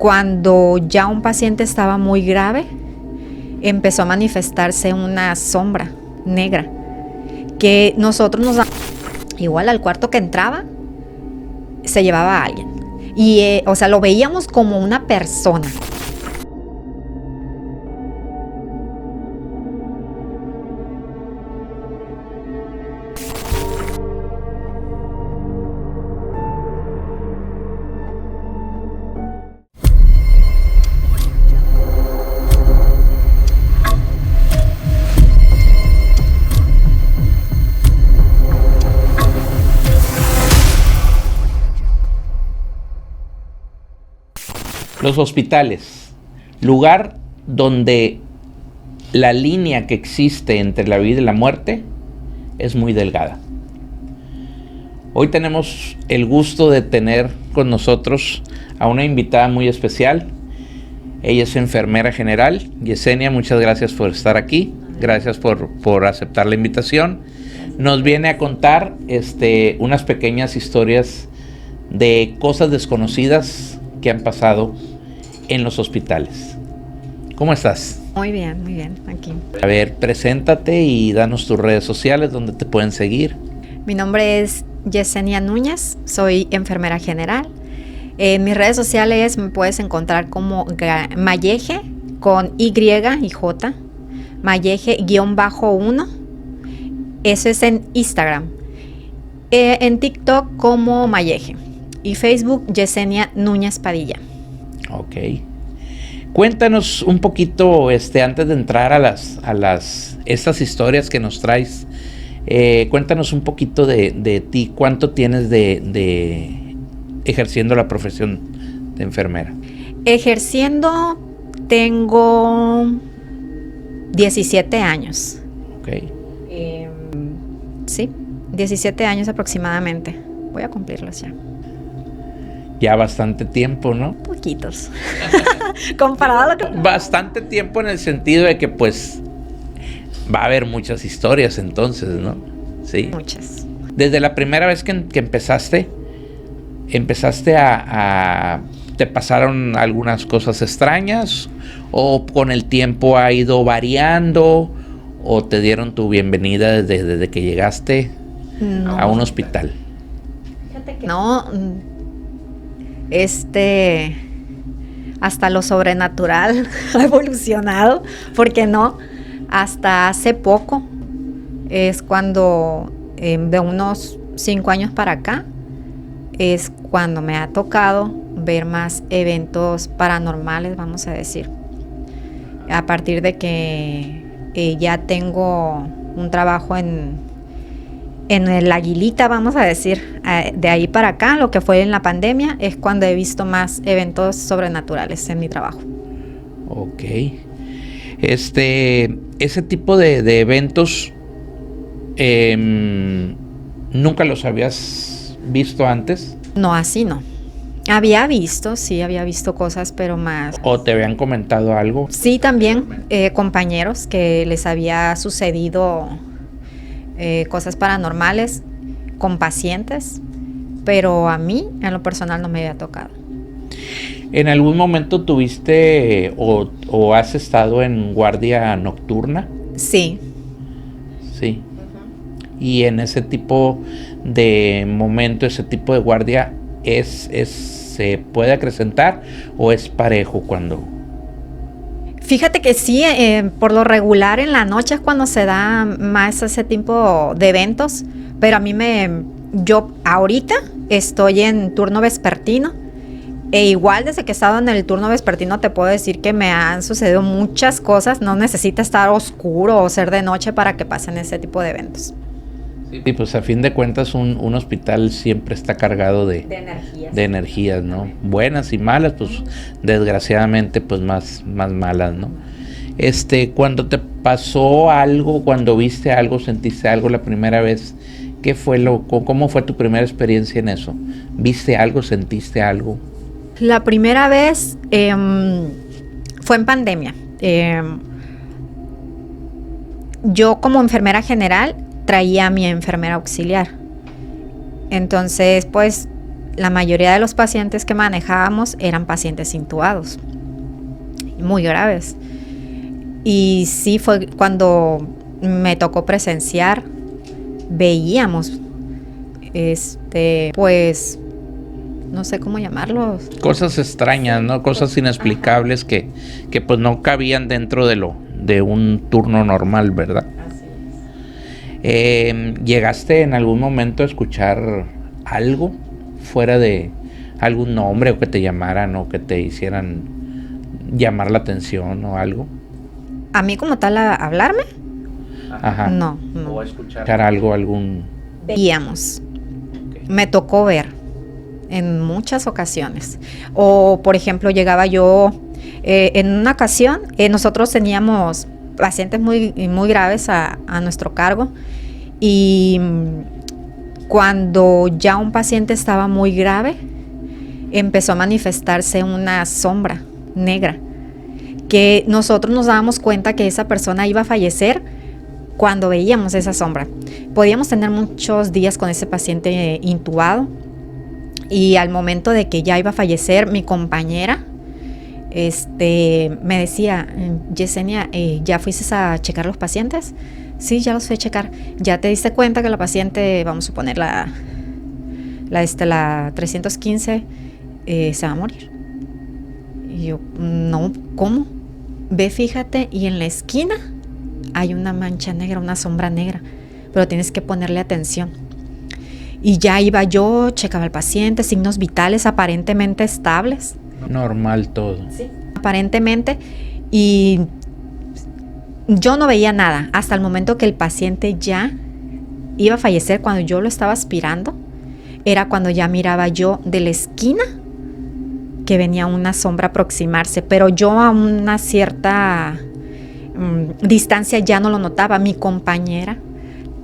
Cuando ya un paciente estaba muy grave, empezó a manifestarse una sombra negra que nosotros igual al cuarto que entraba se llevaba a alguien y o sea, lo veíamos como una persona. Los hospitales, lugar donde la línea que existe entre la vida y la muerte es muy delgada. Hoy tenemos el gusto de tener con nosotros a una invitada muy especial. Ella es enfermera general. Yesenia, muchas gracias por estar aquí. Gracias por aceptar la invitación. Nos viene a contar unas pequeñas historias de cosas desconocidas que han pasado en los hospitales. ¿Cómo estás? Muy bien, aquí. A ver, preséntate y danos tus redes sociales donde te pueden seguir. Mi nombre es Yesenia Núñez, soy enfermera general. En mis redes sociales me puedes encontrar como Mayeje con Y y J, Mayeje-1. Eso es en Instagram. En TikTok como Mayeje. Y Facebook, Yesenia Núñez Padilla. Ok. Cuéntanos un poquito, antes de entrar a estas historias que nos traes, cuéntanos un poquito de ti. ¿Cuánto tienes de ejerciendo la profesión de enfermera? Ejerciendo tengo 17 años. Ok. Sí, 17 años aproximadamente. Voy a cumplirlos ya. Ya bastante tiempo, ¿no? Poquitos. Comparado a lo que... Bastante tiempo en el sentido de que pues va a haber muchas historias entonces, ¿no? Sí. Muchas. Desde la primera vez que empezaste ¿te pasaron algunas cosas extrañas? ¿O con el tiempo ha ido variando? ¿O te dieron tu bienvenida desde que llegaste a un hospital? Fíjate que no, hasta lo sobrenatural ha evolucionado, porque no, hasta hace poco es cuando de unos 5 años para acá es cuando me ha tocado ver más eventos paranormales, vamos a decir, a partir de que ya tengo un trabajo en el Aguilita, vamos a decir, de ahí para acá, lo que fue en la pandemia, es cuando he visto más eventos sobrenaturales en mi trabajo. Ok. Ese tipo de eventos, ¿nunca los habías visto antes? No, así no. Había visto cosas, pero más... ¿O te habían comentado algo? Sí, también compañeros que les había sucedido cosas paranormales con pacientes, pero a mí en lo personal no me había tocado. ¿En algún momento tuviste o has estado en guardia nocturna? Sí. Sí. Uh-huh. Y en ese tipo de momento, ese tipo de guardia, ¿se puede acrecentar o es parejo cuando...? Fíjate que sí, por lo regular en la noche es cuando se da más ese tipo de eventos, pero a mí yo ahorita estoy en turno vespertino e igual desde que he estado en el turno vespertino te puedo decir que me han sucedido muchas cosas, no necesita estar oscuro o ser de noche para que pasen ese tipo de eventos. Sí, pues a fin de cuentas un hospital siempre está cargado de energías, ¿no? Buenas y malas, pues desgraciadamente pues más malas, ¿no? Cuando te pasó algo, cuando viste algo, sentiste algo la primera vez, ¿cómo fue tu primera experiencia en eso? ¿Viste algo, sentiste algo? La primera vez fue en pandemia. Yo como enfermera general traía a mi enfermera auxiliar. Entonces, pues, la mayoría de los pacientes que manejábamos eran pacientes intubados, muy graves. Y sí, fue cuando me tocó presenciar, veíamos, pues, no sé cómo llamarlos. Cosas extrañas, ¿no? Cosas inexplicables que pues no cabían dentro de un turno normal, ¿verdad? Así es. ¿Llegaste en algún momento a escuchar algo fuera de algún nombre o que te llamaran o que te hicieran llamar la atención o algo? ¿A mí como tal a hablarme? Ajá. No. ¿O a escuchar algo, algún...? Veíamos. Okay. Me tocó ver en muchas ocasiones. O, por ejemplo, llegaba yo, en una ocasión, nosotros teníamos pacientes muy, muy graves a nuestro cargo, y cuando ya un paciente estaba muy grave, empezó a manifestarse una sombra negra, que nosotros nos dábamos cuenta que esa persona iba a fallecer cuando veíamos esa sombra. Podíamos tener muchos días con ese paciente intubado, y al momento de que ya iba a fallecer, mi compañera me decía: Yesenia, ¿ya fuiste a checar los pacientes? Sí, ya los fui a checar. ¿Ya te diste cuenta que la paciente, vamos a suponer la 315, se va a morir? Y yo, no, ¿cómo? Ve, fíjate, y en la esquina hay una mancha negra, una sombra negra, pero tienes que ponerle atención. Y ya iba yo, checaba al paciente, signos vitales aparentemente estables. Normal todo. Sí. Aparentemente, y yo no veía nada hasta el momento que el paciente ya iba a fallecer. Cuando yo lo estaba aspirando, era cuando ya miraba yo de la esquina que venía una sombra a aproximarse, pero yo a una cierta distancia ya no lo notaba. Mi compañera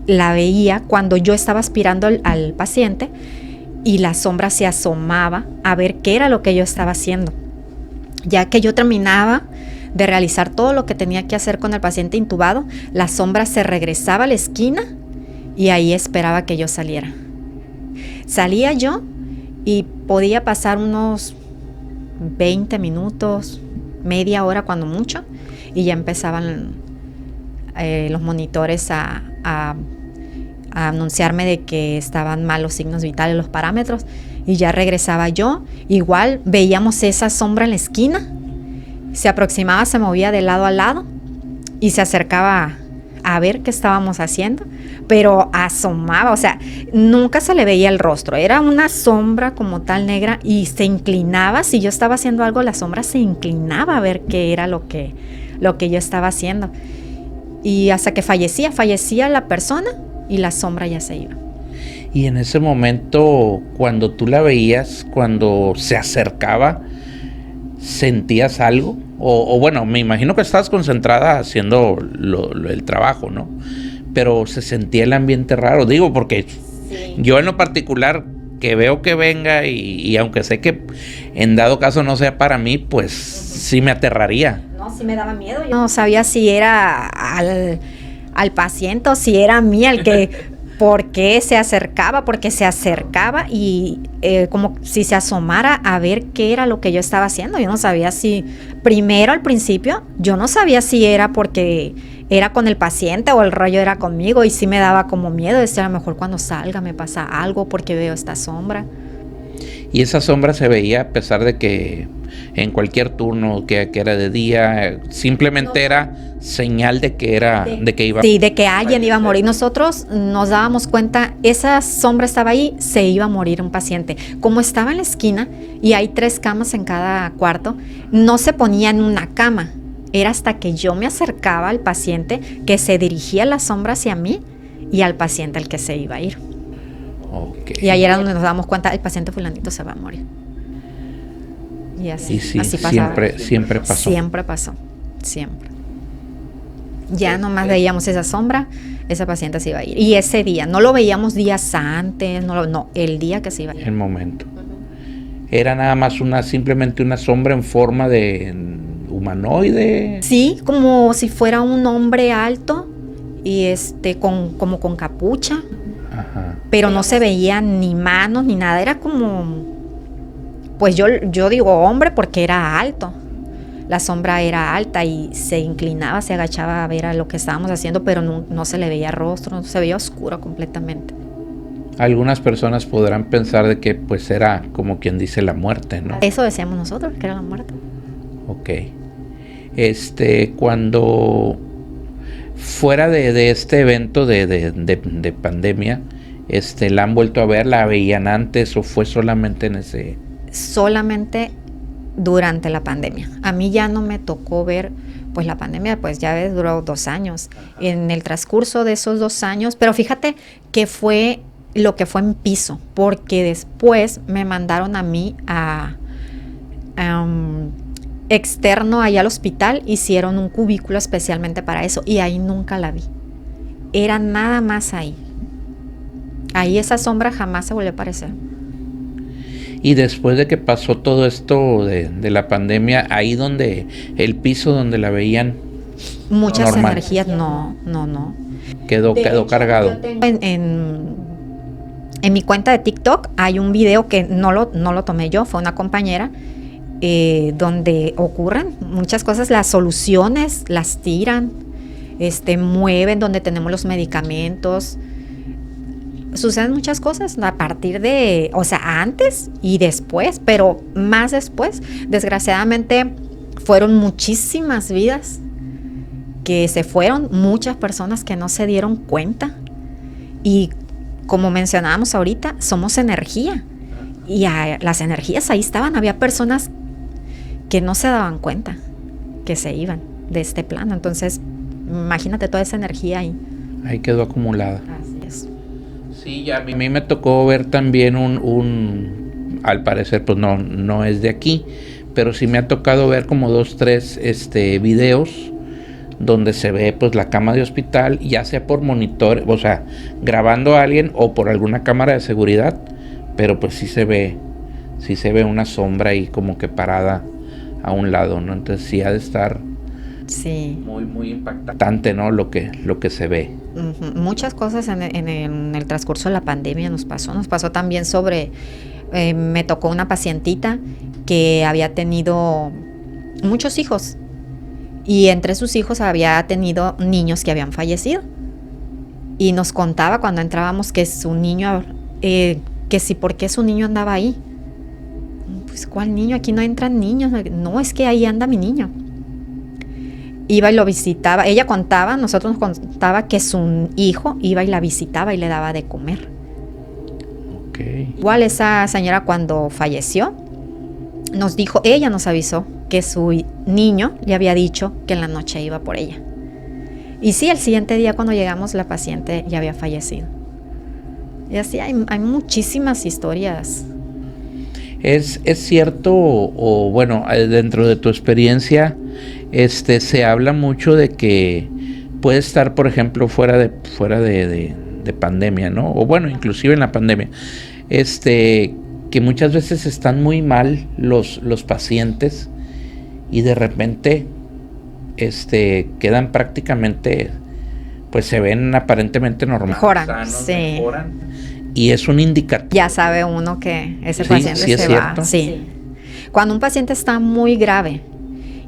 la veía cuando yo estaba aspirando al paciente, y la sombra se asomaba a ver qué era lo que yo estaba haciendo. Ya que yo terminaba de realizar todo lo que tenía que hacer con el paciente intubado, la sombra se regresaba a la esquina y ahí esperaba que yo saliera. Salía yo y podía pasar unos 20 minutos, media hora cuando mucho, y ya empezaban los monitores a anunciarme de que estaban mal los signos vitales, los parámetros, y ya regresaba yo. Igual veíamos esa sombra en la esquina, se aproximaba, se movía de lado a lado y se acercaba a ver qué estábamos haciendo, pero asomaba, o sea, nunca se le veía el rostro, era una sombra como tal negra, y se inclinaba. Si yo estaba haciendo algo, la sombra se inclinaba a ver qué era lo que yo estaba haciendo, y hasta que fallecía la persona y la sombra ya se iba. Y en ese momento, cuando tú la veías, cuando se acercaba, ¿sentías algo? O bueno, me imagino que estabas concentrada haciendo el trabajo, ¿no? Pero se sentía el ambiente raro, digo, porque sí. Yo en lo particular, que veo que venga, y aunque sé que en dado caso no sea para mí, pues sí me aterraría. No, sí me daba miedo. Yo no sabía si era al paciente o si era a mí el que... porque se acercaba, y como si se asomara a ver qué era lo que yo estaba haciendo. Yo no sabía si, primero al principio, yo no sabía si era porque era con el paciente o el rollo era conmigo, y sí me daba como miedo, decía, a lo mejor cuando salga me pasa algo porque veo esta sombra. Y esa sombra se veía a pesar de que en cualquier turno, que era de día, simplemente no, era señal de que iba. Sí, de que alguien iba a morir. Nosotros nos dábamos cuenta, esa sombra estaba ahí, se iba a morir un paciente. Como estaba en la esquina y hay 3 camas en cada cuarto, no se ponía en una cama. Era hasta que yo me acercaba al paciente que se dirigía la sombra hacia mí y al paciente al que se iba a ir. Okay. Y ahí era donde nos dábamos cuenta, el paciente fulanito se va a morir. Y así, sí, así pasaba. Siempre pasó. Siempre. Ya nomás veíamos esa sombra, esa paciente se iba a ir. Y ese día, no lo veíamos días antes, no, el día que se iba a ir. El momento. Era nada más simplemente una sombra en forma de humanoide. Sí, como si fuera un hombre alto y como con capucha. Ajá. pero no se veía ni manos ni nada, era como, pues yo digo hombre porque era alto. La sombra era alta y se inclinaba, se agachaba a ver a lo que estábamos haciendo, pero no se le veía rostro, no se veía oscuro completamente. Algunas personas podrán pensar de que pues era como quien dice la muerte, ¿no? Eso decíamos nosotros, que era la muerte. Ok. Cuando fuera de este evento de pandemia, ¿la han vuelto a ver? ¿La veían antes o fue solamente en ese...? Solamente durante la pandemia. A mí ya no me tocó ver, pues la pandemia, pues ya duró 2 años. En el transcurso de esos 2 años, pero fíjate que fue lo que fue en piso, porque después me mandaron a mí a externo allá al hospital, hicieron un cubículo especialmente para eso y ahí nunca la vi. Era nada más ahí. Ahí esa sombra jamás se volvió a aparecer. Y después de que pasó todo esto de la pandemia, ahí donde el piso donde la veían, muchas normal. Energías, no. Quedó cargado. En mi cuenta de TikTok hay un video que no lo tomé yo, fue una compañera, donde ocurren muchas cosas, las soluciones las tiran, mueven donde tenemos los medicamentos. Suceden muchas cosas a partir de, o sea, antes y después, pero más después. Desgraciadamente fueron muchísimas vidas que se fueron, muchas personas que no se dieron cuenta. Y como mencionábamos ahorita, somos energía. Y las energías ahí estaban, había personas que no se daban cuenta que se iban de este plano. Entonces, imagínate toda esa energía ahí. Ahí quedó acumulada. Así es. Sí, ya a mí me tocó ver también al parecer pues no es de aquí, pero sí me ha tocado ver como 2, 3 videos donde se ve pues la cama de hospital, ya sea por monitor, o sea, grabando a alguien o por alguna cámara de seguridad, pero pues sí se ve una sombra ahí como que parada a un lado, ¿no? Entonces sí ha de estar sí, muy impactante, ¿no? Lo que se ve. Uh-huh. Muchas cosas en el transcurso de la pandemia nos pasó también sobre, me tocó una pacientita que había tenido muchos hijos y entre sus hijos había tenido niños que habían fallecido y nos contaba cuando entrábamos que su niño, que si por qué su niño andaba ahí. Pues ¿cuál niño? Aquí no entran niños. No, es que ahí anda mi niño. Iba y lo visitaba. Ella contaba, nosotros nos contaba que su hijo iba y la visitaba y le daba de comer. Okay. Igual esa señora cuando falleció, ella nos avisó que su niño le había dicho que en la noche iba por ella. Y sí, el siguiente día cuando llegamos la paciente ya había fallecido. Y así hay muchísimas historias. ¿Es cierto o bueno, dentro de tu experiencia, se habla mucho de que puede estar, por ejemplo, fuera de pandemia, ¿no? O bueno, inclusive en la pandemia, que muchas veces están muy mal los pacientes y de repente, quedan prácticamente, pues se ven aparentemente normales. Mejoran, sí. Mejoran. Y es un indicativo. Ya sabe uno que ese paciente se va. Sí. Cuando un paciente está muy grave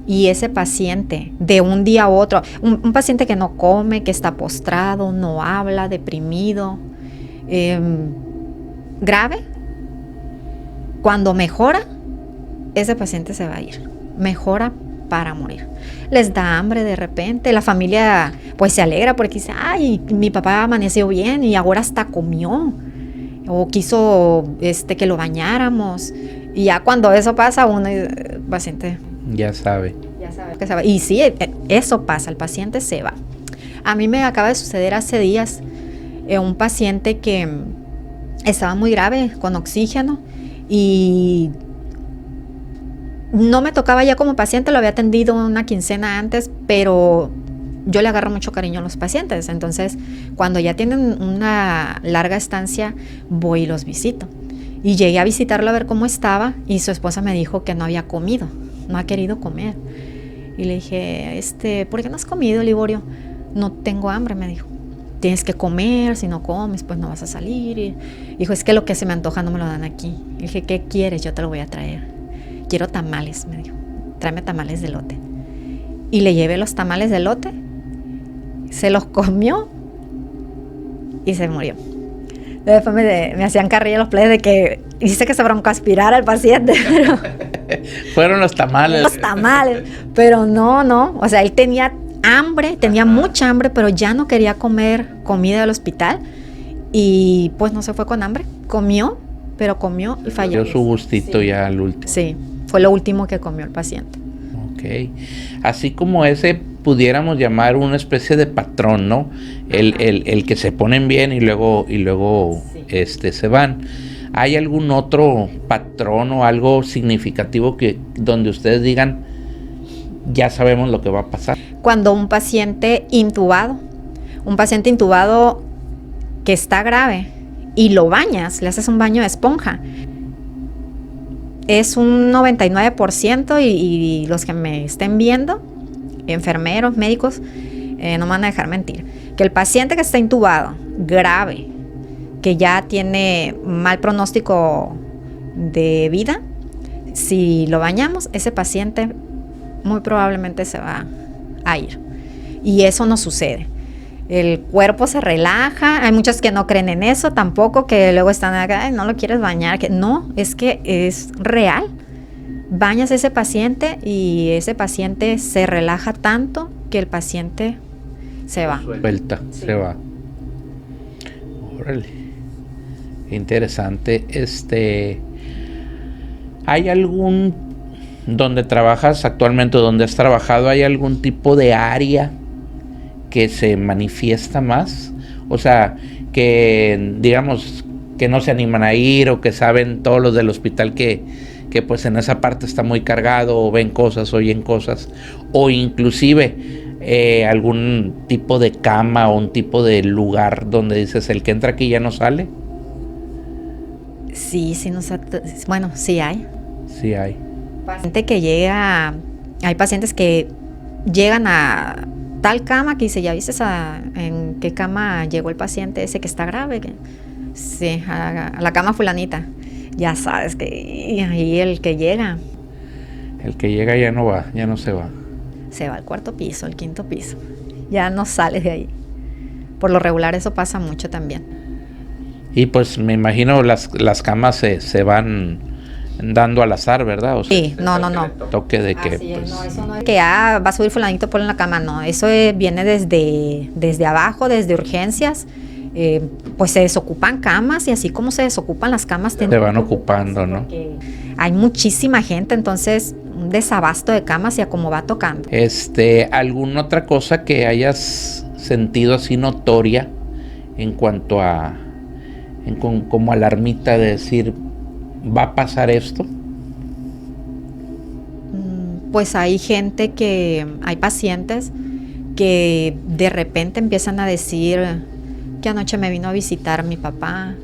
y ese paciente de un día a otro, un paciente que no come, que está postrado, no habla, deprimido, grave, cuando mejora, ese paciente se va a ir. Mejora para morir. Les da hambre de repente, la familia pues se alegra porque dice, ay, mi papá amaneció bien y ahora hasta comió. O quiso que lo bañáramos. Y ya cuando eso pasa, el paciente ya sabe que se va. Y sí, eso pasa, el paciente se va. A mí me acaba de suceder hace días un paciente que estaba muy grave con oxígeno y no me tocaba ya como paciente, lo había atendido una quincena antes, pero yo le agarro mucho cariño a los pacientes. Entonces, cuando ya tienen una larga estancia, voy y los visito. Y llegué a visitarlo a ver cómo estaba y su esposa me dijo que no había comido, no ha querido comer. Y le dije, ¿por qué no has comido, Liborio? No tengo hambre, me dijo. tienes que comer, si no comes, pues no vas a salir. Y dijo, es que lo que se me antoja no me lo dan aquí. Y dije, ¿qué quieres? Yo te lo voy a traer. Quiero tamales, me dijo, tráeme tamales de elote. Y le llevé los tamales de elote, se los comió y se murió. Después me hacían carrilla los players de que dice que se broncoaspirara al paciente, pero fueron los tamales. Los tamales, pero no, o sea, él tenía hambre, tenía mucha hambre, pero ya no quería comer comida del hospital y pues no se fue con hambre, comió y falleció. Dio su gustito ya al último. Sí, fue lo último que comió el paciente. Ok, así como ese pudiéramos llamar una especie de patrón, ¿no? El que se ponen bien y luego sí. Se van. ¿Hay algún otro patrón o algo significativo que donde ustedes digan ya sabemos lo que va a pasar? Cuando un paciente intubado que está grave y lo bañas, le haces un baño de esponja, es un 99% y los que me estén viendo, enfermeros, médicos, no me van a dejar mentir, que el paciente que está intubado, grave, que ya tiene mal pronóstico de vida, si lo bañamos, ese paciente muy probablemente se va a ir. Y eso no sucede. El cuerpo se relaja. Hay muchos que no creen en eso tampoco, que luego están acá, no lo quieres bañar. No, es que es real. Bañas a ese paciente y ese paciente se relaja tanto que el paciente se va. Suelta, sí. Se va. Órale. Interesante. ¿Hay algún, donde trabajas actualmente, donde has trabajado, hay algún tipo de área que se manifiesta más? O sea, que digamos que no se animan a ir, o que saben todos los del hospital que pues en esa parte está muy cargado, o ven cosas, oyen cosas, o inclusive algún tipo de cama o un tipo de lugar donde dices, el que entra aquí ya no sale. Sí, bueno, sí hay. Sí hay. Paciente que llega, hay pacientes que llegan a tal cama que dice, ¿ya viste en qué cama llegó el paciente ese que está grave? Sí, a la cama fulanita. Ya sabes que ahí el que llega. El que llega ya no va, ya no se va. Se va al cuarto piso, al quinto piso. Ya no sale de ahí. Por lo regular eso pasa mucho también. Y pues me imagino las camas se van dando al azar, ¿verdad? O sea, sí, no. Toque de que así pues... es, no, eso no es que va a subir fulanito, ponlo en la cama, no. Eso viene desde abajo, desde urgencias. Pues se desocupan camas y así como se desocupan las camas se van ocupando, ¿no? Hay muchísima gente, entonces un desabasto de camas y a cómo va tocando. ¿Alguna otra cosa que hayas sentido así notoria en cuanto a como alarmita de decir va a pasar esto? Pues hay pacientes que de repente empiezan a decir que anoche me vino a visitar mi papá,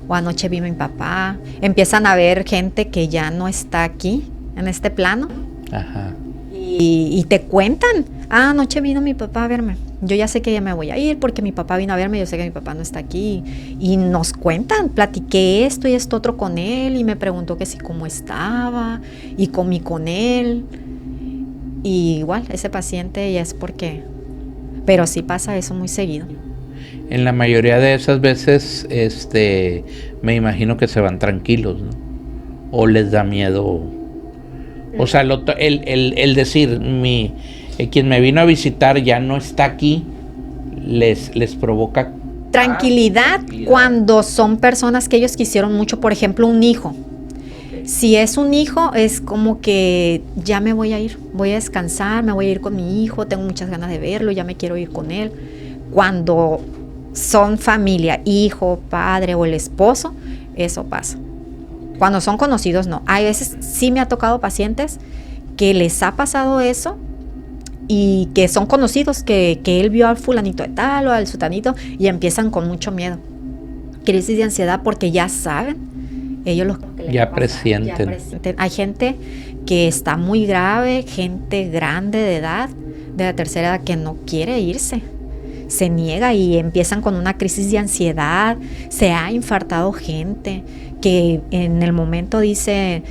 o anoche vino mi papá. Empiezan a ver gente que ya no está aquí, en este plano. Ajá. Y te cuentan, anoche vino mi papá a verme. Yo ya sé que ya me voy a ir porque mi papá vino a verme, yo sé que mi papá no está aquí. Y nos cuentan, platiqué esto y esto otro con él, y me preguntó que si cómo estaba, y comí con él. Y igual, ese paciente ya es porque... Pero sí pasa eso muy seguido. En la mayoría de esas veces, me imagino que se van tranquilos, ¿no? O les da miedo. O sea, el decir, quien me vino a visitar ya no está aquí, les provoca tranquilidad cuando son personas que ellos quisieron mucho, por ejemplo, un hijo. Si es un hijo, es como que ya me voy a ir, voy a descansar, me voy a ir con mi hijo, tengo muchas ganas de verlo, ya me quiero ir con él. Cuando son familia, hijo, padre o el esposo, eso pasa. Cuando son conocidos, no. Hay veces sí me ha tocado pacientes que les ha pasado eso y que son conocidos, que él vio al fulanito de tal o al sutanito y empiezan con mucho miedo. Crisis de ansiedad porque ya saben. Ellos ya presienten. Hay gente que está muy grave, gente grande de edad, de la tercera edad, que no quiere irse. se niega y empiezan con una crisis de ansiedad. Se ha infartado gente que en el momento dice,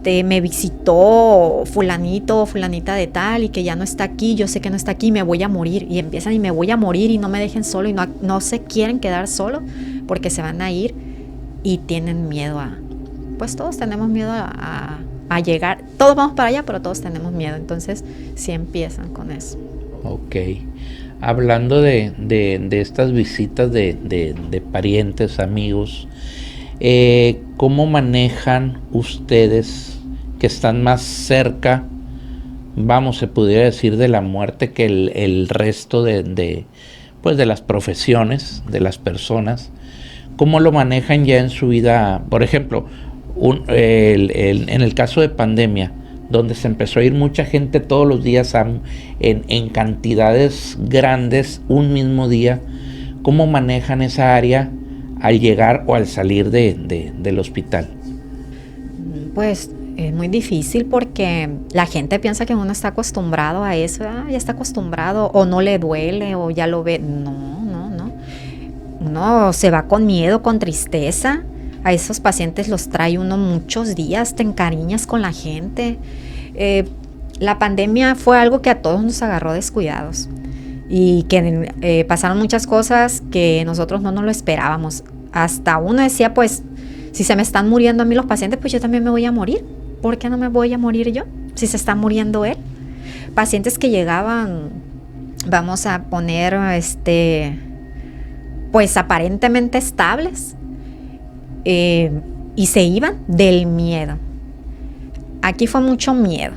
me visitó fulanito o fulanita de tal y que ya no está aquí, yo sé que no está aquí, me voy a morir. Y empiezan y me voy a morir y no me dejen solo y no se quieren quedar solo porque se van a ir y tienen miedo pues todos tenemos miedo a llegar, todos vamos para allá, pero todos tenemos miedo, entonces sí empiezan con eso. Ok. Hablando de estas visitas de parientes, amigos, ¿cómo manejan ustedes que están más cerca, vamos, se pudiera decir, de la muerte que el resto pues de las profesiones, de las personas? ¿Cómo lo manejan ya en su vida? Por ejemplo, en el caso de pandemia, donde se empezó a ir mucha gente todos los días en cantidades grandes un mismo día, ¿cómo manejan esa área al llegar o al salir del hospital? Pues es muy difícil porque la gente piensa que uno está acostumbrado a eso, ya está acostumbrado o no le duele o ya lo ve. No. Uno se va con miedo, con tristeza. A esos pacientes los trae uno muchos días, te encariñas con la gente. La pandemia fue algo que a todos nos agarró descuidados y que pasaron muchas cosas que nosotros no nos lo esperábamos. Hasta uno decía, pues, si se me están muriendo a mí los pacientes, pues yo también me voy a morir. ¿Por qué no me voy a morir yo si se está muriendo él? Pacientes que llegaban, vamos a poner, pues aparentemente estables, y se iban del miedo. Aquí fue mucho miedo.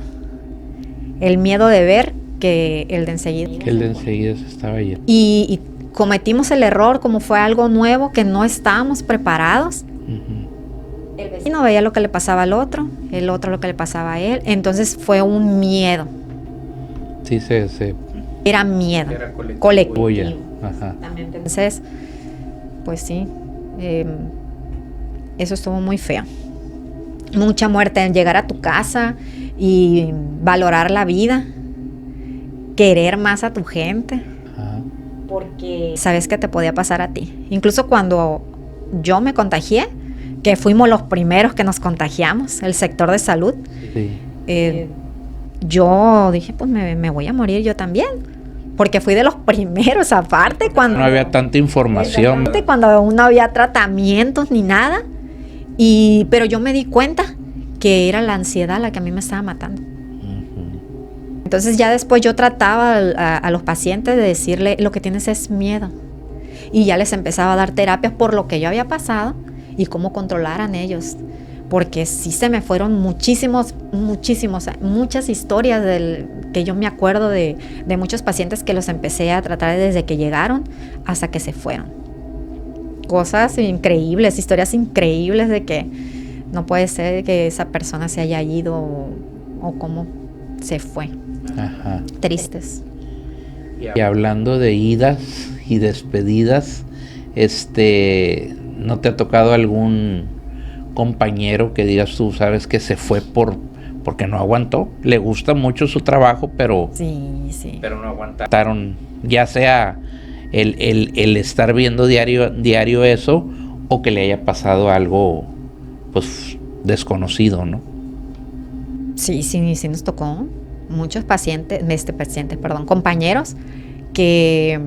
El miedo de ver que el de enseguida. Que el de enseguida se estaba yendo. Y cometimos el error, como fue algo nuevo que no estábamos preparados. Uh-huh. El vecino veía lo que le pasaba al otro, el otro lo que le pasaba a él. Entonces fue un miedo. Sí, era miedo. Era colectivo. Ajá. Entonces, pues sí, eso estuvo muy feo. Mucha muerte en llegar a tu casa y valorar la vida, querer más a tu gente, porque sabes que te podía pasar a ti. Incluso cuando yo me contagié, que fuimos los primeros que nos contagiamos, el sector de salud, sí. Yo dije, pues me voy a morir yo también, porque fui de los primeros, aparte cuando... No había tanta información. Cuando no había tratamientos ni nada, pero yo me di cuenta que era la ansiedad la que a mí me estaba matando. Uh-huh. Entonces ya después yo trataba a los pacientes de decirle, lo que tienes es miedo. Y ya les empezaba a dar terapias por lo que yo había pasado y cómo controlaran ellos. Porque sí se me fueron muchas historias que yo me acuerdo de muchos pacientes que los empecé a tratar desde que llegaron hasta que se fueron. Cosas increíbles, historias increíbles de que no puede ser que esa persona se haya ido o cómo se fue. Ajá. Tristes. Y hablando de idas y despedidas, ¿no te ha tocado algún compañero que digas tú, sabes que se fue porque no aguantó? Le gusta mucho su trabajo, pero sí. Pero no aguantaron, ya sea el estar viendo diario eso, o que le haya pasado algo pues desconocido, ¿no? Sí nos tocó muchos compañeros que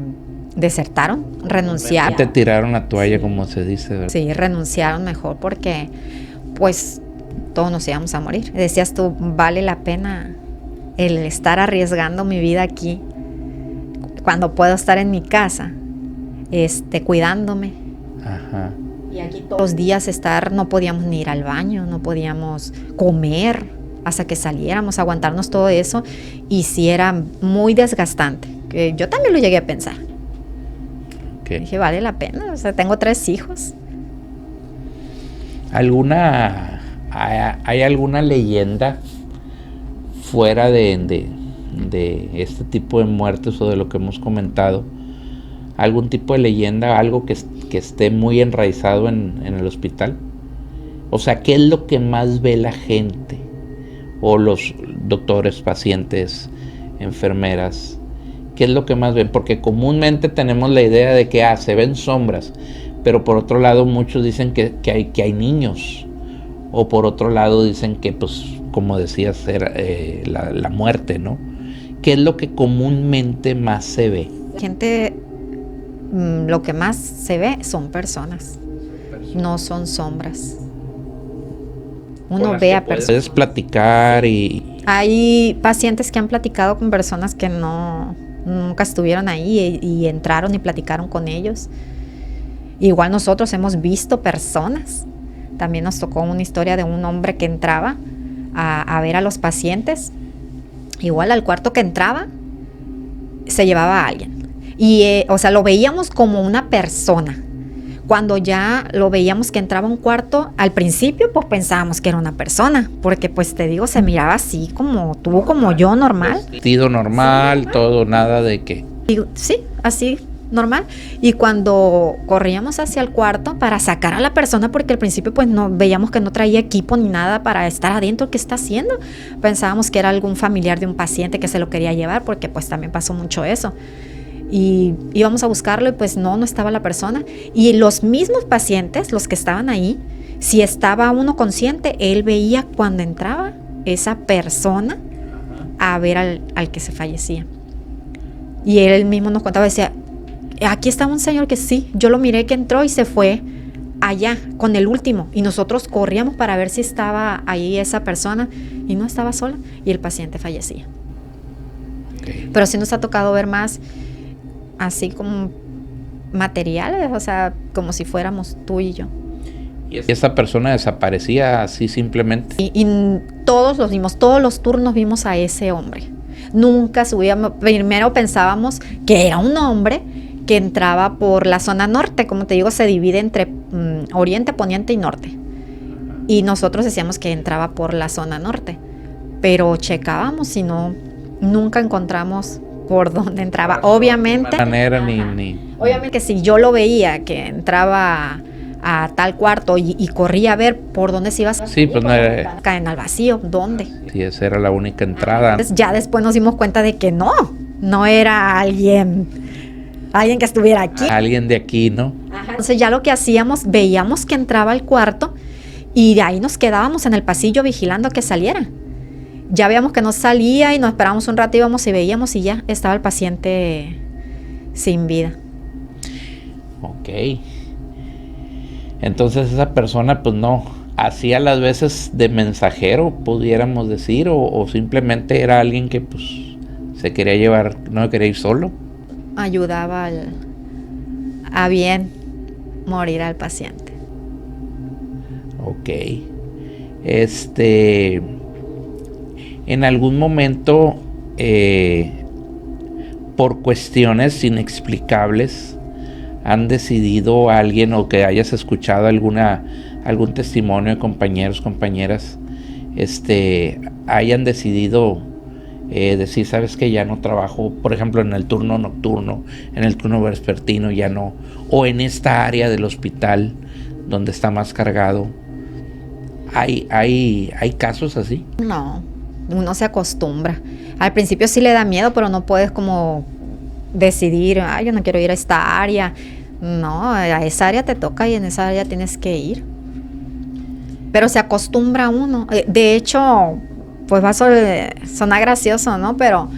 desertaron, renunciaron. Te tiraron la toalla, como se dice, ¿verdad? Sí, renunciaron mejor porque pues todos nos íbamos a morir. Decías tú, vale la pena el estar arriesgando mi vida aquí cuando puedo estar en mi casa, cuidándome. Ajá. Y aquí todos los días no podíamos ni ir al baño, no podíamos comer hasta que saliéramos, aguantarnos todo eso, y sí era muy desgastante, que yo también lo llegué a pensar. Okay. Dije, vale la pena, tengo 3 hijos. ¿Hay alguna leyenda fuera de este tipo de muertes o de lo que hemos comentado? ¿Algún tipo de leyenda, algo que esté muy enraizado en el hospital? O sea, ¿qué es lo que más ve la gente? O los doctores, pacientes, enfermeras, ¿Qué es lo que más ven? Porque comúnmente tenemos la idea de que se ven sombras, pero por otro lado muchos dicen que hay niños, o por otro lado dicen que, pues, como decías, era la muerte, ¿no? ¿Qué es lo que comúnmente más se ve? Gente, lo que más se ve son personas, no son sombras. Uno ve a personas. Puedes platicar y... Hay pacientes que han platicado con personas que nunca estuvieron ahí y entraron y platicaron con ellos. Igual nosotros hemos visto personas. También nos tocó una historia de un hombre que entraba a ver a los pacientes. Igual al cuarto que entraba, se llevaba a alguien. Y, lo veíamos como una persona. Cuando ya lo veíamos que entraba a un cuarto, al principio pues pensábamos que era una persona, porque pues te digo, se miraba así como tú, como yo, normal. Vestido normal, sí, todo, nada de que... Sí, así, normal. Y cuando corríamos hacia el cuarto para sacar a la persona, porque al principio pues no veíamos que no traía equipo ni nada para estar adentro, ¿qué está haciendo? Pensábamos que era algún familiar de un paciente que se lo quería llevar, porque pues también pasó mucho eso. Y íbamos a buscarlo y pues no estaba la persona. Y los mismos pacientes, los que estaban ahí, si estaba uno consciente, él veía cuando entraba esa persona a ver al que se fallecía. Y él mismo nos contaba, decía, aquí estaba un señor que sí, yo lo miré que entró y se fue allá con el último. Y nosotros corríamos para ver si estaba ahí esa persona y no estaba sola y el paciente fallecía. Okay. Pero sí nos ha tocado ver más así como materiales, como si fuéramos tú y yo. ¿Y esa persona desaparecía así simplemente? Y todos los vimos, todos los turnos vimos a ese hombre. Nunca subíamos, primero pensábamos que era un hombre que entraba por la zona norte, como te digo, se divide entre oriente, poniente y norte. Y nosotros decíamos que entraba por la zona norte, pero checábamos y nunca encontramos por dónde entraba. Obviamente, obviamente que si yo lo veía que entraba a tal cuarto y corría a ver por dónde se iba a salir, sí, pues no era... caen al vacío, ¿dónde? Sí, esa era la única entrada. Entonces, ya después nos dimos cuenta de que no era alguien que estuviera aquí. Alguien de aquí, ¿no? Ajá. Entonces ya lo que hacíamos, veíamos que entraba al cuarto y de ahí nos quedábamos en el pasillo vigilando que saliera. Ya veíamos que no salía y nos esperábamos un rato, íbamos y veíamos y ya estaba el paciente sin vida. Ok. Entonces esa persona pues no hacía las veces de mensajero, pudiéramos decir, o simplemente era alguien que pues se quería llevar, no quería ir solo. Ayudaba a bien morir al paciente. Ok. En algún momento, por cuestiones inexplicables, han decidido alguien, o que hayas escuchado algún testimonio de compañeros, compañeras, hayan decidido decir, sabes que ya no trabajo, por ejemplo, en el turno nocturno, en el turno vespertino, ya no, o en esta área del hospital donde está más cargado. ¿Hay casos así? No, uno se acostumbra. Al principio sí le da miedo, pero no puedes como decidir, yo no quiero ir a esta área. No, a esa área te toca y en esa área tienes que ir. Pero se acostumbra uno. De hecho, pues va a sonar gracioso, ¿no? Pero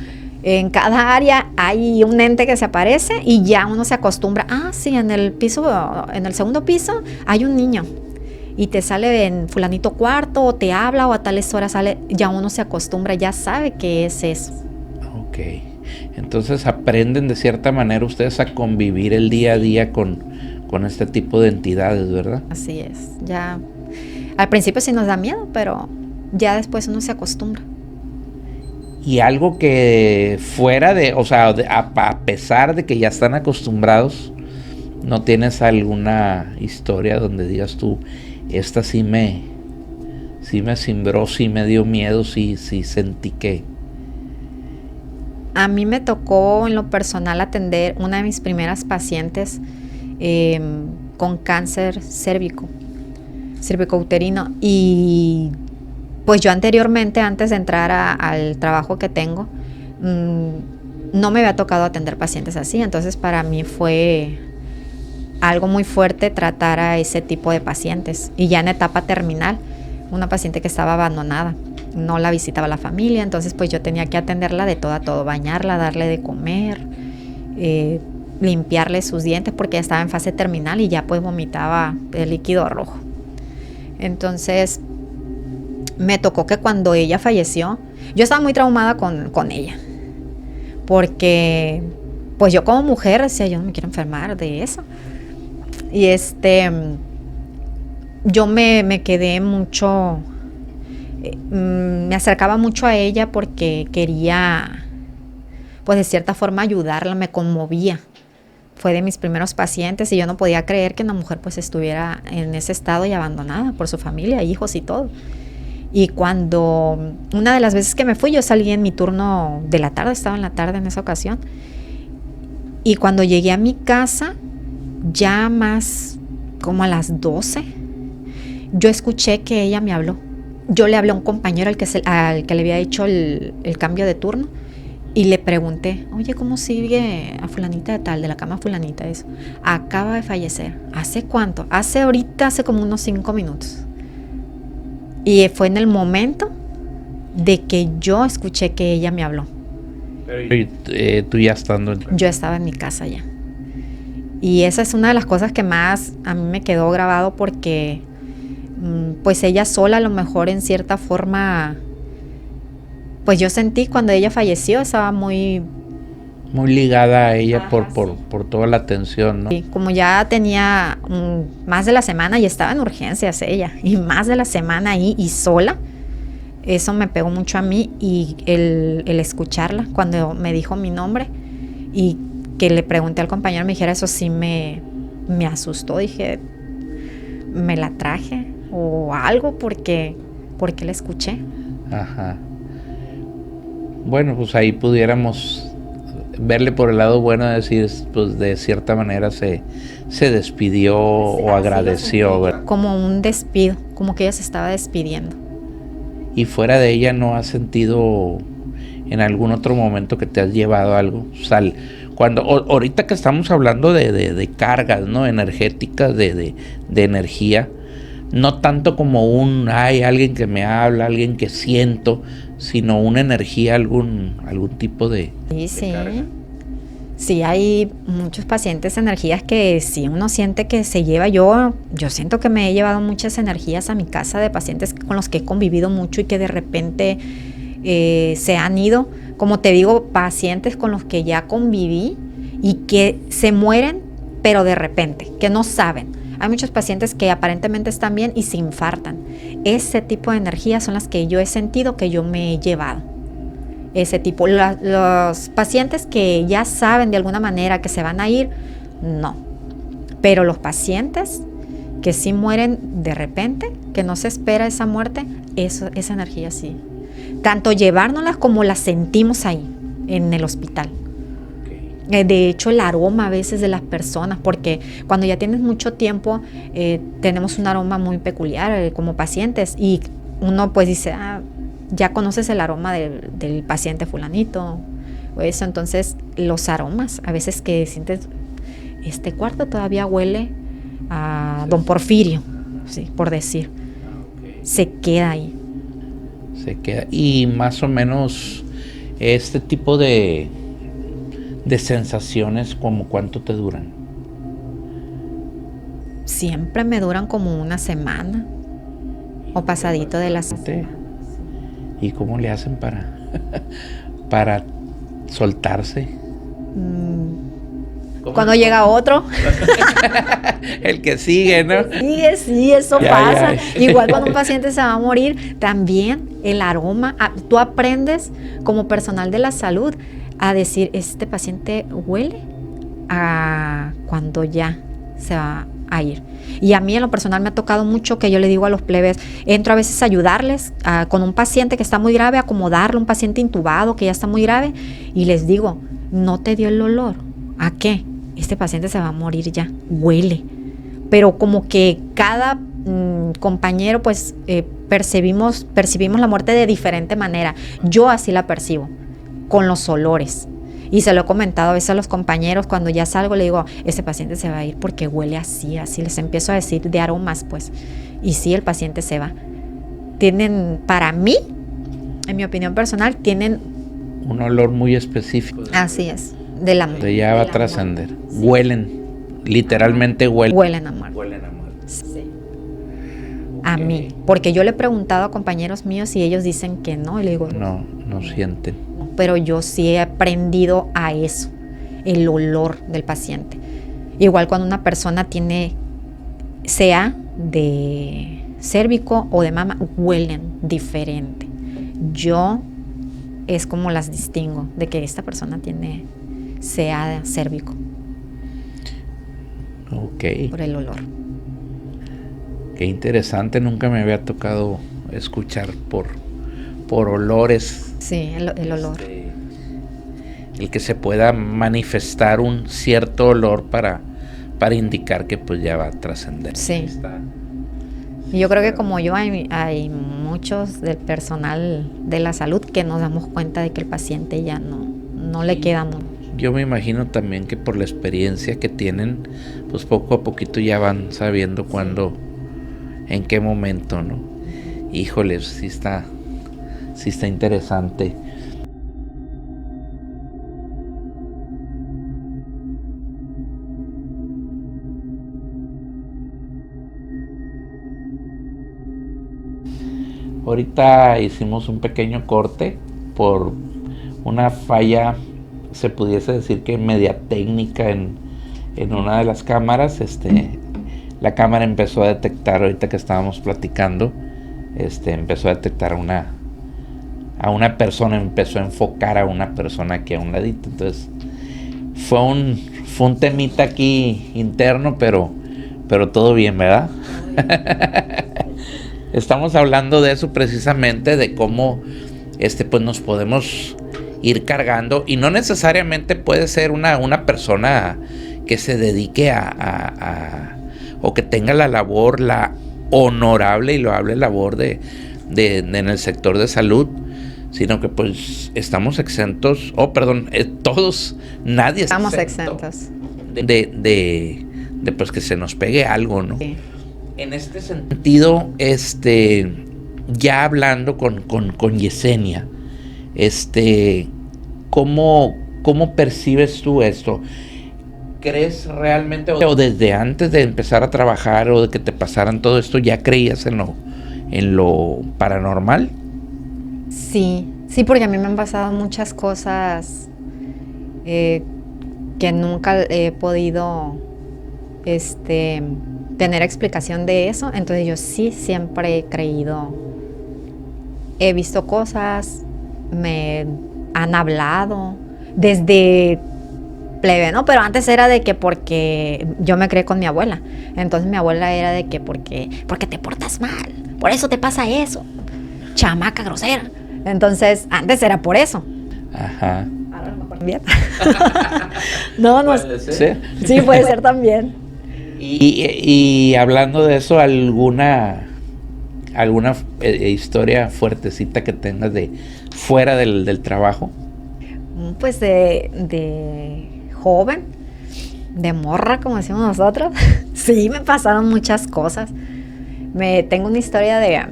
en cada área hay un ente que se aparece y ya uno se acostumbra. Sí, en el segundo piso hay un niño. Y te sale en fulanito cuarto, o te habla, o a tales horas sale, ya uno se acostumbra, ya sabe que es eso. Ok, entonces aprenden de cierta manera ustedes a convivir el día a día con este tipo de entidades, ¿verdad? Así es, ya al principio sí nos da miedo, pero ya después uno se acostumbra. Y algo que fuera a pesar de que ya están acostumbrados, ¿no tienes alguna historia donde digas tú, esta sí me cimbró, sí me dio miedo, sí sentí que... A mí me tocó en lo personal atender una de mis primeras pacientes con cáncer cervicouterino, y pues yo anteriormente, antes de entrar al trabajo que tengo, no me había tocado atender pacientes así, entonces para mí fue algo muy fuerte tratar a ese tipo de pacientes. Y ya en etapa terminal, una paciente que estaba abandonada, no la visitaba la familia, entonces pues yo tenía que atenderla de todo a todo, bañarla, darle de comer, limpiarle sus dientes porque ya estaba en fase terminal y ya pues vomitaba el líquido rojo. Entonces me tocó que cuando ella falleció, yo estaba muy traumada con ella, porque pues yo como mujer decía, yo no me quiero enfermar de eso. Y yo me quedé mucho, me acercaba mucho a ella porque quería, pues de cierta forma ayudarla, me conmovía. Fue de mis primeros pacientes y yo no podía creer que una mujer pues estuviera en ese estado y abandonada por su familia, hijos y todo. Y cuando, una de las veces que me fui, yo salí en mi turno de la tarde, estaba en la tarde en esa ocasión. Y cuando llegué a mi casa, ya más como a las 12, yo escuché que ella me habló. Yo le hablé a un compañero al que le había hecho el cambio de turno y le pregunté, oye, ¿cómo sigue a fulanita de tal, de la cama fulanita? Eso. Acaba de fallecer. ¿Hace cuánto? Hace como unos 5 minutos. Y fue en el momento de que yo escuché que ella me habló. Tú ya estando Yo estaba en mi casa ya. Y esa es una de las cosas que más a mí me quedó grabado porque pues ella sola a lo mejor en cierta forma, pues yo sentí cuando ella falleció, estaba muy ligada a ella por toda la atención, ¿no? Sí, como ya tenía más de la semana y estaba en urgencias ella, y más de la semana ahí y sola, eso me pegó mucho a mí y el escucharla cuando me dijo mi nombre y que le pregunté al compañero me dijera eso sí me asustó, dije, me la traje o algo porque la escuché. Ajá. Bueno, pues ahí pudiéramos verle por el lado bueno, decir, pues de cierta manera se despidió o agradeció, ¿verdad? Como un despido, como que ella se estaba despidiendo. Y fuera de ella, ¿no has sentido en algún otro momento que te has llevado algo? O sea, ahorita que estamos hablando de cargas, ¿no? Energéticas, de energía, no tanto como alguien que me habla, alguien que siento, sino una energía, algún tipo de carga. Sí, hay muchos pacientes energías que sí uno siente que se lleva. Yo siento que me he llevado muchas energías a mi casa de pacientes con los que he convivido mucho y que de repente se han ido. Como te digo, pacientes con los que ya conviví y que se mueren, pero de repente, que no saben. Hay muchos pacientes que aparentemente están bien y se infartan. Ese tipo de energías son las que yo he sentido que yo me he llevado. Ese tipo. Los pacientes que ya saben de alguna manera que se van a ir, no. Pero los pacientes que sí mueren de repente, que no se espera esa muerte, esa energía sí. Tanto llevárnoslas como las sentimos ahí, en el hospital. De hecho, el aroma a veces de las personas, porque cuando ya tienes mucho tiempo, tenemos un aroma muy peculiar como pacientes y uno pues dice, ya conoces el aroma del paciente fulanito o eso, entonces los aromas, a veces que sientes, este cuarto todavía huele a Don Porfirio, sí, por decir, se queda ahí. Se queda, y más o menos este tipo de sensaciones, ¿como cuánto te duran? Siempre me duran como una semana o pasadito de la semana. ¿Y cómo le hacen para soltarse? Cuando llega otro. El que sigue, ¿no? Sigue, sí, eso pasa. Igual cuando un paciente se va a morir, también el aroma, tú aprendes como personal de la salud a decir, este paciente huele a cuando ya se va a ir. Y a mí en lo personal me ha tocado mucho que yo le digo a los plebes, entro a veces a ayudarles con un paciente que está muy grave, a acomodarlo, un paciente intubado que ya está muy grave, y les digo, ¿no te dio el olor? ¿A qué? Este paciente se va a morir ya, huele. Pero como que cada compañero pues percibimos la muerte de diferente manera. Yo así la percibo, con los olores. Y se lo he comentado a veces a los compañeros, cuando ya salgo le digo, ese paciente se va a ir porque huele así, así. Les empiezo a decir de aromas, pues. Y sí, el paciente se va. Tienen, para mí, en mi opinión personal, tienen un olor muy específico. Así es, del amor. De ya va a trascender. Sí. Huelen, literalmente huelen. Huelen a muerte. Huelen a muerte. Sí. A mí, porque yo le he preguntado a compañeros míos y ellos dicen que no, y le digo, no sienten. Pero yo sí he aprendido a eso, el olor del paciente. Igual cuando una persona tiene, sea de cérvico o de mama, huelen diferente. Yo es como las distingo de que esta persona tiene, sea de cérvico. Ok. Por el olor. Qué interesante, nunca me había tocado escuchar por olores. Sí, el olor. El que se pueda manifestar un cierto olor para indicar que pues ya va a trascender. Sí. Y yo creo que como yo hay muchos del personal de la salud que nos damos cuenta de que el paciente ya no le queda mucho. Yo me imagino también que por la experiencia que tienen, pues poco a poquito ya van sabiendo cuándo, en qué momento, ¿no? Híjoles, sí está interesante. Ahorita hicimos un pequeño corte por una falla, se pudiese decir que media técnica en una de las cámaras. La cámara empezó a detectar, ahorita que estábamos platicando, empezó a detectar a una persona, empezó a enfocar a una persona aquí a un ladito. Entonces fue un temita aquí interno, pero todo bien, ¿verdad? Estamos hablando de eso precisamente, de cómo pues nos podemos ir cargando, y no necesariamente puede ser una persona que se dedique o que tenga la labor, la honorable y loable labor en el sector de salud, sino que pues estamos exentos, todos, nadie estamos exentos de pues que se nos pegue algo, ¿no? Sí. En este sentido, ya hablando con Yesenia, ¿cómo percibes tú esto? ¿Crees realmente, o desde antes de empezar a trabajar o de que te pasaran todo esto, ya creías en lo paranormal? Sí, porque a mí me han pasado muchas cosas que nunca he podido tener explicación de eso. Entonces yo sí siempre he creído, he visto cosas, me han hablado desde plebe, ¿no? Pero antes era de que porque yo me crié con mi abuela, entonces mi abuela era de que porque te portas mal, por eso te pasa eso, chamaca grosera. Entonces antes era por eso. Ajá. Ahora a lo mejor también. No, ¿Puede ser? Sí, puede ser también. Y hablando de eso, ¿alguna historia fuertecita que tengas de fuera del trabajo? Pues de joven, de morra, como decimos nosotros. Sí, me pasaron muchas cosas. Tengo una historia de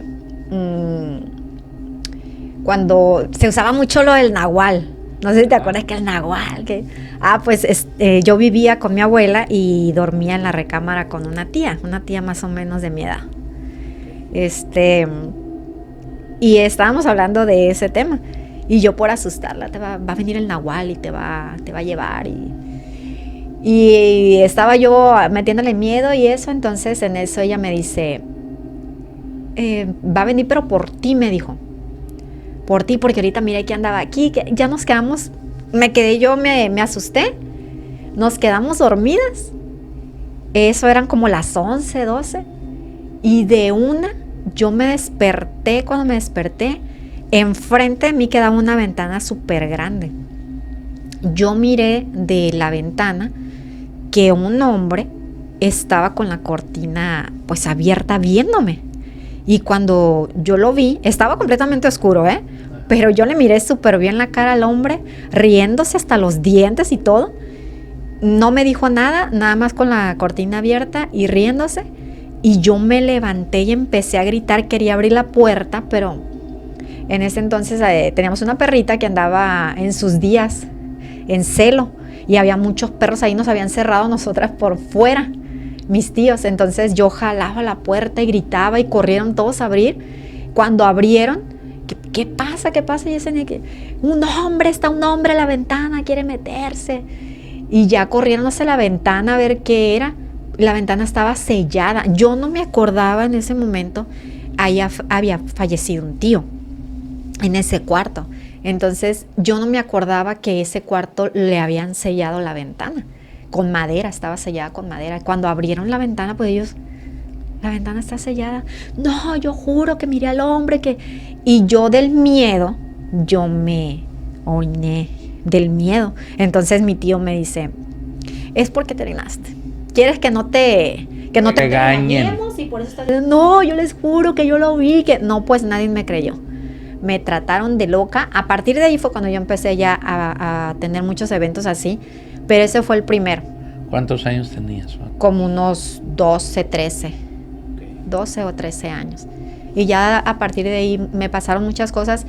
cuando se usaba mucho lo del nahual. No sé si te acuerdas que el nahual, yo vivía con mi abuela y dormía en la recámara con una tía más o menos de mi edad. Y estábamos hablando de ese tema. Y yo, por asustarla, va a venir el nahual y te va a llevar. Y estaba yo metiéndole miedo y eso. Entonces en eso ella me dice, va a venir, pero por ti, me dijo. Por ti, porque ahorita mira que andaba aquí, que ya nos quedamos, me asusté, nos quedamos dormidas. Eso eran como las 11, 12. Y de una, cuando me desperté, enfrente de mí quedaba una ventana súper grande. Yo miré de la ventana que un hombre estaba con la cortina pues abierta viéndome. Y cuando yo lo vi, estaba completamente oscuro, Pero yo le miré súper bien la cara al hombre, riéndose hasta los dientes y todo. No me dijo nada, nada más con la cortina abierta y riéndose. Y yo me levanté y empecé a gritar, quería abrir la puerta, pero en ese entonces teníamos una perrita que andaba en sus días, en celo. Y había muchos perros ahí, nos habían cerrado nosotras por fuera, mis tíos. Entonces yo jalaba la puerta y gritaba y corrieron todos a abrir. Cuando abrieron, ¿qué pasa? ¿Qué pasa? Y dicen que está un hombre a la ventana, quiere meterse. Y ya corrieron hacia la ventana a ver qué era. La ventana estaba sellada. Yo no me acordaba en ese momento, ahí había fallecido un tío en ese cuarto. Entonces yo no me acordaba que ese cuarto le habían sellado la ventana con madera, estaba sellada con madera. Cuando abrieron la ventana, pues ellos, la ventana está sellada. No, yo juro que miré al hombre que... Y yo del miedo, yo me oiné del miedo. Entonces mi tío me dice, es porque te orinaste. ¿Quieres que no te regañemos? Y por eso estás... No, yo les juro que yo lo vi. Que no, pues nadie me creyó. Me trataron de loca. A partir de ahí fue cuando yo empecé ya a tener muchos eventos así. Pero ese fue el primero. ¿Cuántos años tenías? Como unos 12, 13. Okay. 12 o 13 años. Y ya a partir de ahí me pasaron muchas cosas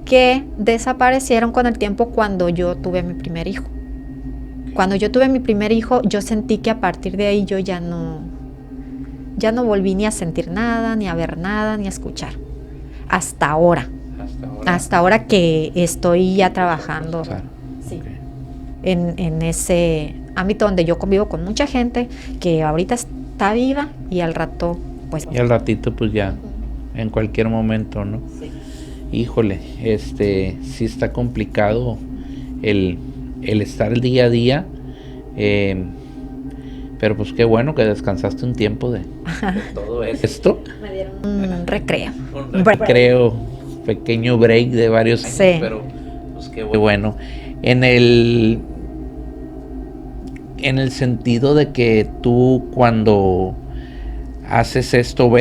que desaparecieron con el tiempo cuando yo tuve mi primer hijo. Cuando yo tuve mi primer hijo, yo sentí que a partir de ahí yo ya no volví ni a sentir nada, ni a ver nada, ni a escuchar. Hasta ahora. Hasta ahora que estoy ya trabajando. Claro. Sí. Okay. En ese ámbito donde yo convivo con mucha gente que ahorita está viva y al rato, pues... Y al ratito, pues ya, en cualquier momento, ¿no? Sí. Híjole, sí está complicado el estar el día a día, pero pues qué bueno que descansaste un tiempo de todo esto. Me dieron un recreo. Un recreo, pequeño break de varios años, sí. Pero pues qué bueno. En el sentido de que tú cuando haces esto,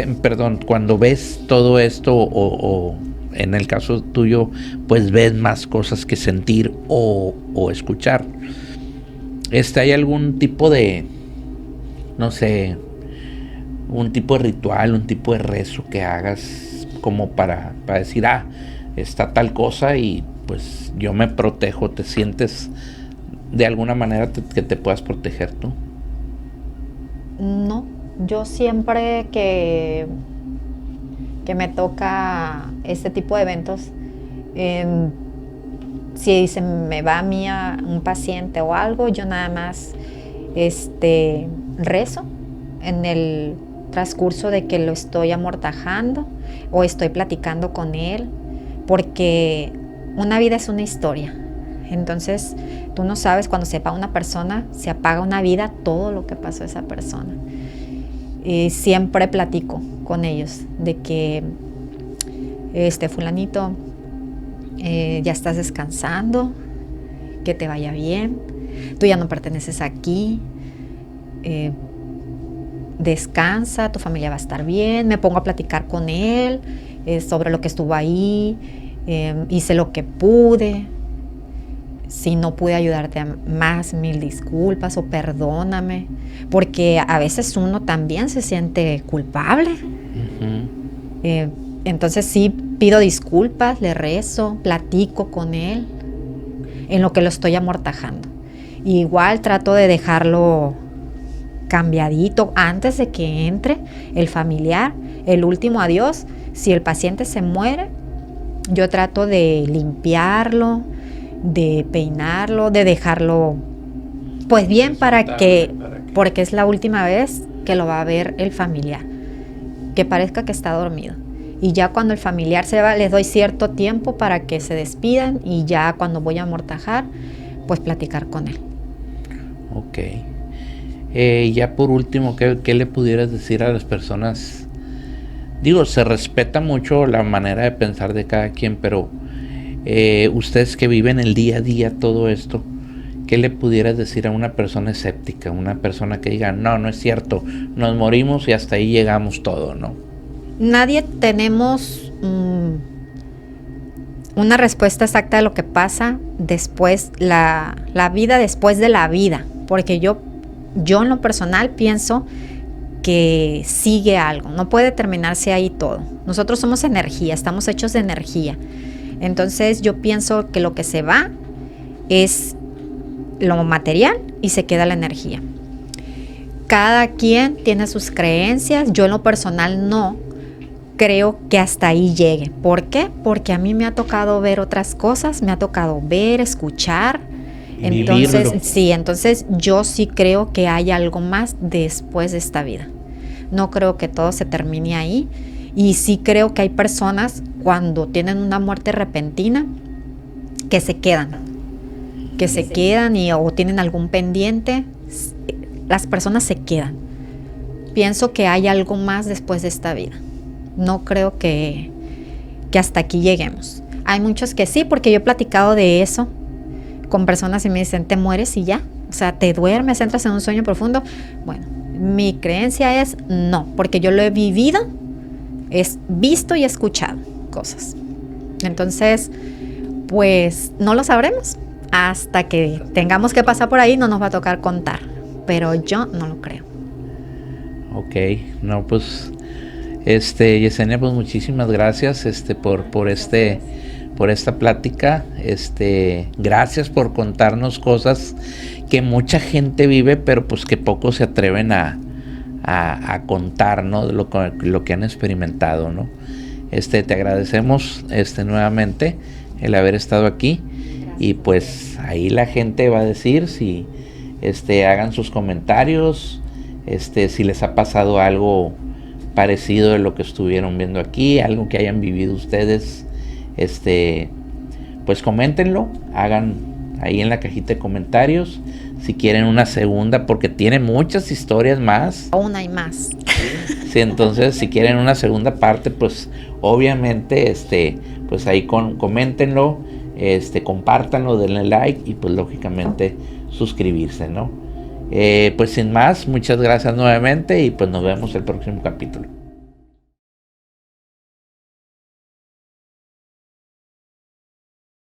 cuando ves todo esto o en el caso tuyo, pues ves más cosas que sentir o escuchar. ¿Hay algún tipo de, no sé, un tipo de ritual, un tipo de rezo que hagas como para decir, está tal cosa y pues yo me protejo? ¿Te sientes de alguna manera que te puedas proteger tú? No, yo siempre que me toca este tipo de eventos, si se me va a mí un paciente o algo, yo nada más rezo en el transcurso de que lo estoy amortajando o estoy platicando con él, porque una vida es una historia. Entonces tú no sabes, cuando se apaga una persona, se apaga una vida, todo lo que pasó a esa persona. Y siempre platico con ellos de que fulanito, ya estás descansando, que te vaya bien, tú ya no perteneces aquí, descansa, tu familia va a estar bien. Me pongo a platicar con él sobre lo que estuvo ahí, hice lo que pude. Si no pude ayudarte más, 1000 disculpas o perdóname, porque a veces uno también se siente culpable. Uh-huh. Entonces sí pido disculpas, le rezo, platico con él en lo que lo estoy amortajando. Igual trato de dejarlo cambiadito antes de que entre el familiar, el último adiós. Si el paciente se muere, yo trato de limpiarlo, de peinarlo, de dejarlo pues bien porque es la última vez que lo va a ver el familiar, que parezca que está dormido. Y ya cuando el familiar se va, les doy cierto tiempo para que se despidan, y ya cuando voy a amortajar, pues platicar con él. Ok. Ya por último, ¿qué le pudieras decir a las personas? Digo, se respeta mucho la manera de pensar de cada quien, pero ustedes que viven el día a día todo esto, ¿qué le pudieras decir a una persona escéptica, una persona que diga, no es cierto, nos morimos y hasta ahí llegamos todo, ¿no? Nadie tenemos una respuesta exacta de lo que pasa después, la vida después de la vida, porque yo en lo personal pienso que sigue algo, no puede terminarse ahí todo. Nosotros somos energía, estamos hechos de energía. Entonces yo pienso que lo que se va es lo material y se queda la energía. Cada quien tiene sus creencias, yo en lo personal no creo que hasta ahí llegue. ¿Por qué? Porque a mí me ha tocado ver otras cosas, me ha tocado ver, escuchar. Entonces, Vivirlo. sí, entonces yo sí creo que hay algo más después de esta vida. No creo que todo se termine ahí. Y sí creo que hay personas cuando tienen una muerte repentina que se quedan. O tienen algún pendiente. Las personas se quedan. Pienso que hay algo más después de esta vida. No creo que hasta aquí lleguemos. Hay muchos que sí, porque yo he platicado de eso con personas y me dicen, ¿te mueres y ya? O sea, ¿te duermes, entras en un sueño profundo? Bueno, mi creencia es no, porque yo lo he vivido, he visto y escuchado cosas. Entonces, pues no lo sabremos. Hasta que tengamos que pasar por ahí no nos va a tocar contar. Pero yo no lo creo. Ok, no, pues Yesenia, pues muchísimas gracias por esta plática. Gracias por contarnos cosas que mucha gente vive, pero pues que pocos se atreven a contar, ¿no? De lo que han experimentado, ¿no? Te agradecemos nuevamente el haber estado aquí. Gracias. Y pues ahí la gente va a decir si hagan sus comentarios, si les ha pasado algo parecido de lo que estuvieron viendo aquí, algo que hayan vivido ustedes, pues coméntenlo, hagan ahí en la cajita de comentarios si quieren una segunda, porque tiene muchas historias más. Aún hay más. Sí, entonces si quieren una segunda parte, pues obviamente pues ahí coméntenlo, compártanlo, denle like y pues lógicamente suscribirse, ¿no? Pues sin más, muchas gracias nuevamente y pues nos vemos el próximo capítulo.